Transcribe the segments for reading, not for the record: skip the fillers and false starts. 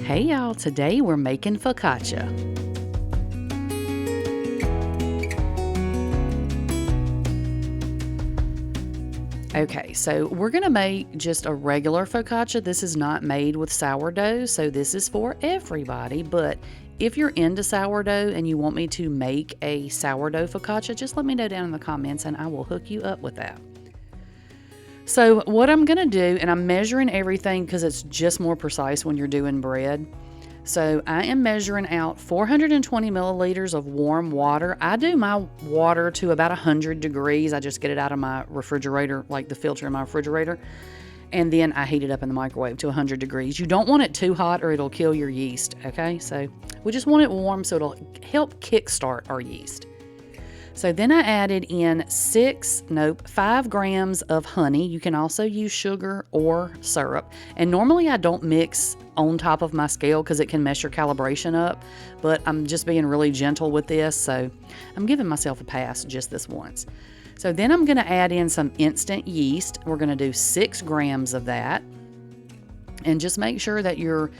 Hey y'all, today we're making focaccia. Okay, so we're going to make just a regular focaccia. This is not made with sourdough, so this is for everybody. But if you're into sourdough and you want me to make a sourdough focaccia, just let me know down in the comments and I will hook you up with that. So what I'm going to do, and I'm measuring everything because it's just more precise when you're doing bread. So I am measuring out 420 milliliters of warm water. I do my water to about 100 degrees. I just get it out of my refrigerator, like the filter in my refrigerator. And then I heat it up in the microwave to 100 degrees. You don't want it too hot or it'll kill your yeast, okay? So we just want it warm so it'll help kickstart our yeast. So then I added in 5 grams of honey. You can also use sugar or syrup. And normally I don't mix on top of my scale because it can mess your calibration up. But I'm just being really gentle with this, so I'm giving myself a pass just this once. So then I'm going to add in some instant yeast. We're going to do 6 grams of that. And just make sure that you're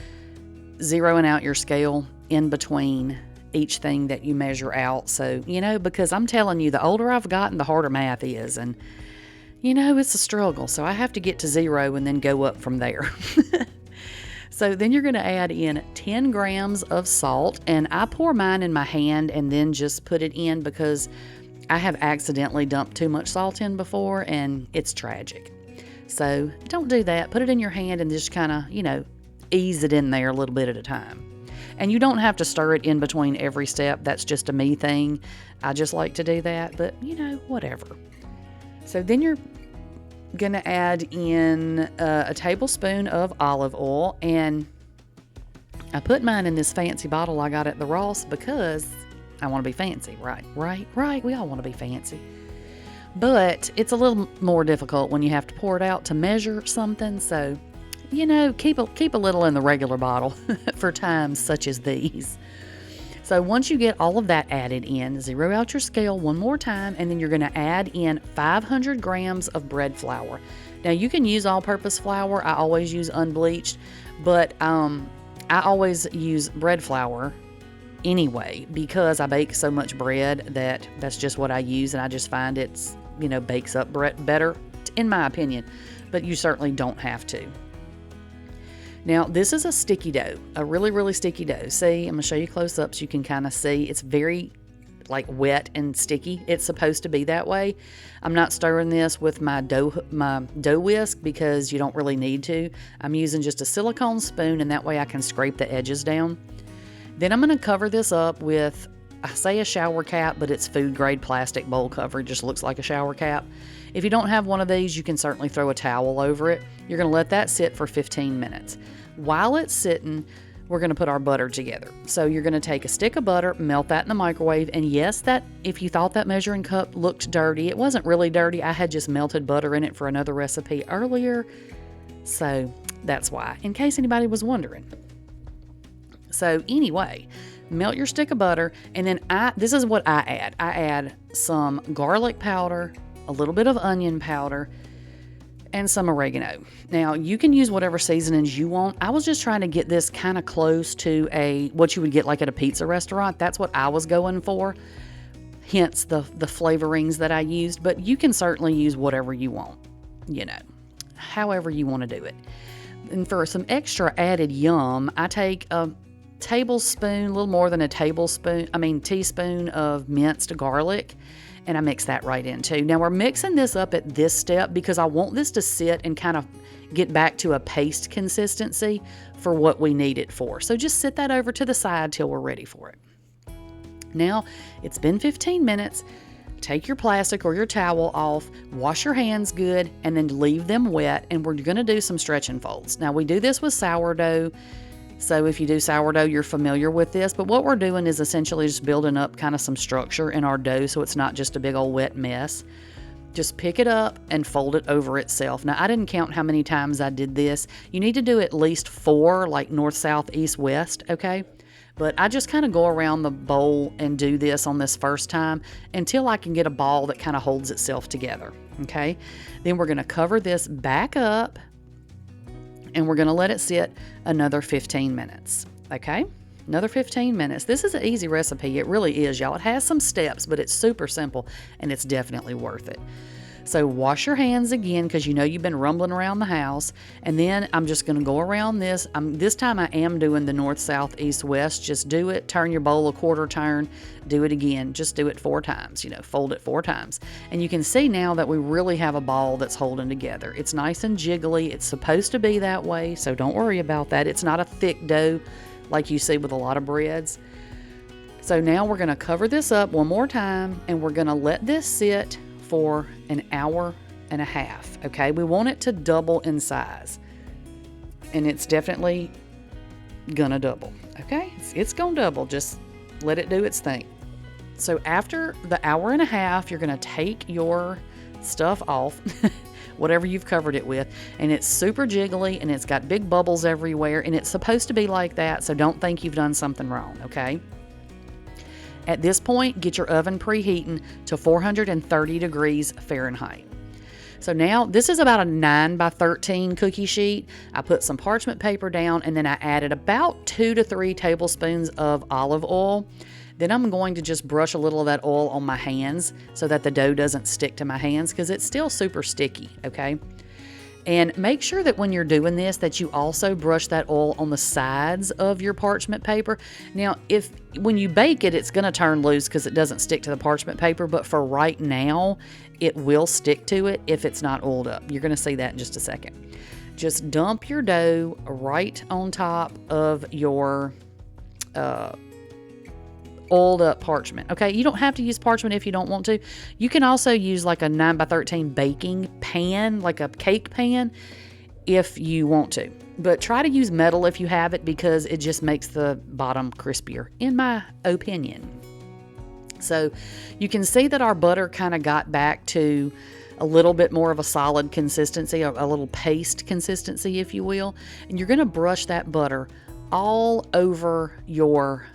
zeroing out your scale in between each thing that you measure out. So, because I'm telling you, the older I've gotten, the harder math is. And, it's a struggle. So I have to get to 0 and then go up from there. So then you're going to add in 10 grams of salt. And I pour mine in my hand and then just put it in because I have accidentally dumped too much salt in before and it's tragic. So don't do that. Put it in your hand and just kind of, ease it in there a little bit at a time. And you don't have to stir it in between every step. That's just a me thing. I just like to do that, but whatever. So then you're going to add in a tablespoon of olive oil. And I put mine in this fancy bottle I got at the Ross because I want to be fancy. Right. We all want to be fancy. But it's a little more difficult when you have to pour it out to measure something. So keep a little in the regular bottle for times such as these. So once you get all of that added in, zero out your scale one more time, and then you're going to add in 500 grams of bread flour. Now you can use all-purpose flour. I always use unbleached, but I always use bread flour anyway because I bake so much bread that's just what I use, and I just find it's bakes up bread better, in my opinion. But you certainly don't have to. Now, this is a sticky dough, a really, really sticky dough. See, I'm going to show you close up so you can kind of see. It's very, wet and sticky. It's supposed to be that way. I'm not stirring this with my dough whisk because you don't really need to. I'm using just a silicone spoon, and that way I can scrape the edges down. Then I'm going to cover this up with, I say a shower cap, but it's food-grade plastic bowl cover. It just looks like a shower cap. If you don't have one of these, you can certainly throw a towel over it. You're going to let that sit for 15 minutes. While it's sitting, we're going to put our butter together. So you're going to take a stick of butter, melt that in the microwave. And yes, if you thought that measuring cup looked dirty, it wasn't really dirty. I had just melted butter in it for another recipe earlier. So that's why, in case anybody was wondering. So anyway, melt your stick of butter. And then this is what I add. I add some garlic powder, a little bit of onion powder, and some oregano. Now, you can use whatever seasonings you want. I was just trying to get this kind of close to what you would get at a pizza restaurant. That's what I was going for, hence the flavorings that I used. But you can certainly use whatever you want, however you want to do it. And for some extra added yum, I take a tablespoon, a little more than a teaspoon of minced garlic. And I mix that right in too. Now we're mixing this up at this step because I want this to sit and kind of get back to a paste consistency for what we need it for. So just sit that over to the side till we're ready for it. Now it's been 15 minutes. Take your plastic or your towel off, wash your hands good, and then leave them wet. And we're going to do some stretch and folds. Now we do this with sourdough. So if you do sourdough, you're familiar with this. But what we're doing is essentially just building up kind of some structure in our dough so it's not just a big old wet mess. Just pick it up and fold it over itself. Now, I didn't count how many times I did this. You need to do at least 4, like north, south, east, west, okay? But I just kind of go around the bowl and do this on this first time until I can get a ball that kind of holds itself together, okay? Then we're going to cover this back up And we're going to let it sit another 15 minutes. Okay? Another 15 minutes. This is an easy recipe. It really is, y'all. It has some steps, but it's super simple, and it's definitely worth it. So wash your hands again, because you know you've been rumbling around the house. And then I'm just going to go around this. This time I am doing the north, south, east, west. Just do it. Turn your bowl a quarter turn. Do it again. Just do it 4 times. You know, fold it 4 times. And you can see now that we really have a ball that's holding together. It's nice and jiggly. It's supposed to be that way, so don't worry about that. It's not a thick dough like you see with a lot of breads. So now we're going to cover this up one more time, and we're going to let this sit for an hour and a half. Okay, we want it to double in size, and it's definitely gonna double. Okay, it's gonna double. Just let it do its thing. So after the hour and a half, you're gonna take your stuff off, whatever you've covered it with, and it's super jiggly, and it's got big bubbles everywhere, and it's supposed to be like that, so don't think you've done something wrong. Okay, at this point, get your oven preheating to 430 degrees Fahrenheit. So now, this is about a 9 by 13 cookie sheet. I put some parchment paper down, and then I added about 2 to 3 tablespoons of olive oil. Then I'm going to just brush a little of that oil on my hands so that the dough doesn't stick to my hands, because it's still super sticky, okay? And make sure that when you're doing this, that you also brush that oil on the sides of your parchment paper. Now, when you bake it, it's going to turn loose because it doesn't stick to the parchment paper, but for right now, it will stick to it if it's not oiled up. You're going to see that in just a second. Just dump your dough right on top of your oiled up parchment. Okay, you don't have to use parchment if you don't want to. You can also use like a 9 by 13 baking pan, like a cake pan, if you want to. But try to use metal if you have it, because it just makes the bottom crispier, in my opinion. So you can see that our butter kind of got back to a little bit more of a solid consistency, a little paste consistency, if you will. And you're going to brush that butter all over your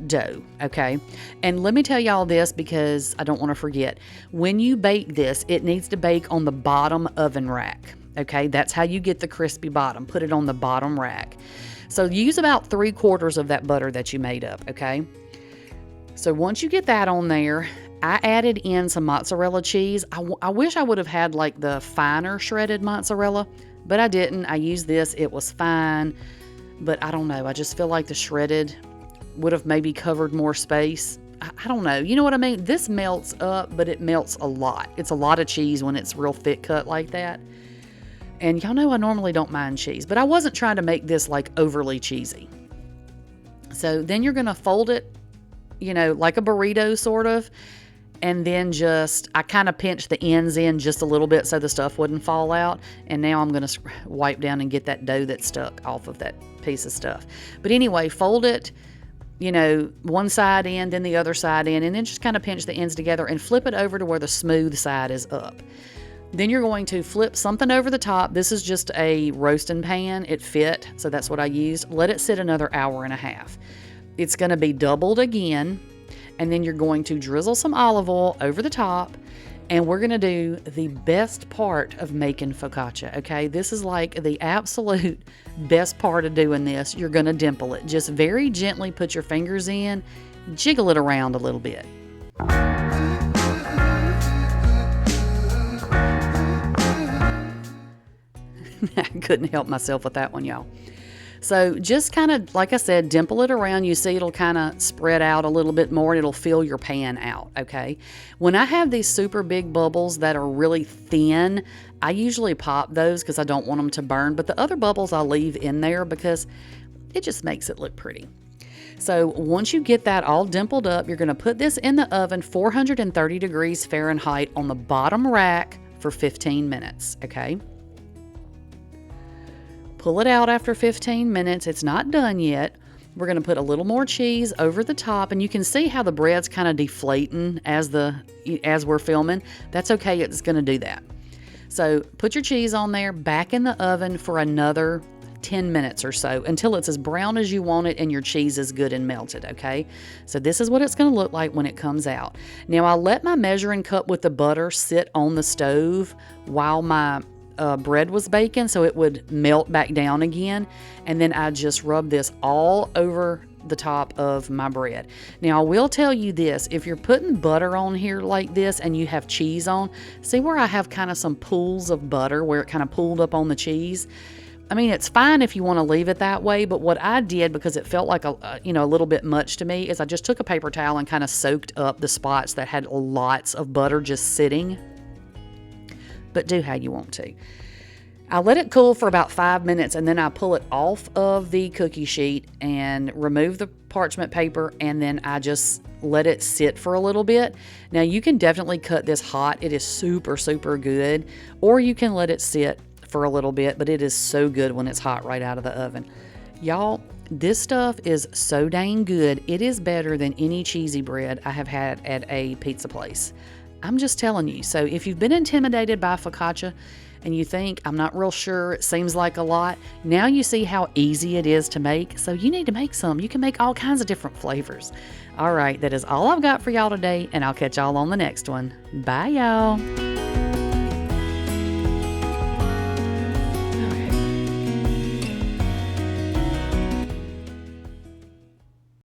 dough, okay? And let me tell y'all this, because I don't want to forget. When you bake this, it needs to bake on the bottom oven rack, okay? That's how you get the crispy bottom. Put it on the bottom rack. So use about 3/4 of that butter that you made up, okay? So once you get that on there, I added in some mozzarella cheese. I wish I would have had like the finer shredded mozzarella, but I didn't. I used this. It was fine, but I don't know. I just feel like the shredded would have maybe covered more space. I don't know. You know what I mean? This melts up, but it melts a lot. It's a lot of cheese when it's real thick cut like that. And y'all know I normally don't mind cheese, but I wasn't trying to make this like overly cheesy. So then you're going to fold it, you know, like a burrito sort of. And then I kind of pinched the ends in just a little bit so the stuff wouldn't fall out. And now I'm going to wipe down and get that dough that's stuck off of that piece of stuff. But anyway, fold it, you know, one side in, then the other side in, and then just kind of pinch the ends together and flip it over to where the smooth side is up. Then you're going to flip something over the top. This is just a roasting pan. It fit, so that's what I used. Let it sit another hour and a half. It's going to be doubled again, and then you're going to drizzle some olive oil over the top, and we're going to do the best part of making focaccia, okay? This is like the absolute best part of doing this. You're going to dimple it. Just very gently put your fingers in, jiggle it around a little bit. I couldn't help myself with that one, y'all. So just kind of, like I said, dimple it around. You see it'll kind of spread out a little bit more, and it'll fill your pan out, okay? When I have these super big bubbles that are really thin, I usually pop those because I don't want them to burn, but the other bubbles I'll leave in there because it just makes it look pretty. So once you get that all dimpled up, you're going to put this in the oven 430 degrees Fahrenheit on the bottom rack for 15 minutes, okay? Pull it out after 15 minutes. It's not done yet. We're going to put a little more cheese over the top, and you can see how the bread's kind of deflating as we're filming. That's okay. It's going to do that. So put your cheese on there, back in the oven for another 10 minutes or so until it's as brown as you want it and your cheese is good and melted, okay? So this is what it's going to look like when it comes out. Now, I'll let my measuring cup with the butter sit on the stove while my bread was baking, so it would melt back down again. And then I just rub this all over the top of my bread. Now, I will tell you this, if you're putting butter on here like this and you have cheese on, see where I have kind of some pools of butter where it kind of pooled up on the cheese? I mean, it's fine if you want to leave it that way, but what I did, because it felt like a little bit much to me, is I just took a paper towel and kind of soaked up the spots that had lots of butter just sitting. But do how you want to. I let it cool for about 5 minutes, and then I pull it off of the cookie sheet and remove the parchment paper, and then I just let it sit for a little bit. Now, you can definitely cut this hot. It is super, super good. Or you can let it sit for a little bit, but it is so good when it's hot right out of the oven. Y'all, this stuff is so dang good. It is better than any cheesy bread I have had at a pizza place. I'm just telling you. So if you've been intimidated by focaccia and you think, I'm not real sure, it seems like a lot, now you see how easy it is to make. So you need to make some. You can make all kinds of different flavors. All right, that is all I've got for y'all today, and I'll catch y'all on the next one. Bye, y'all.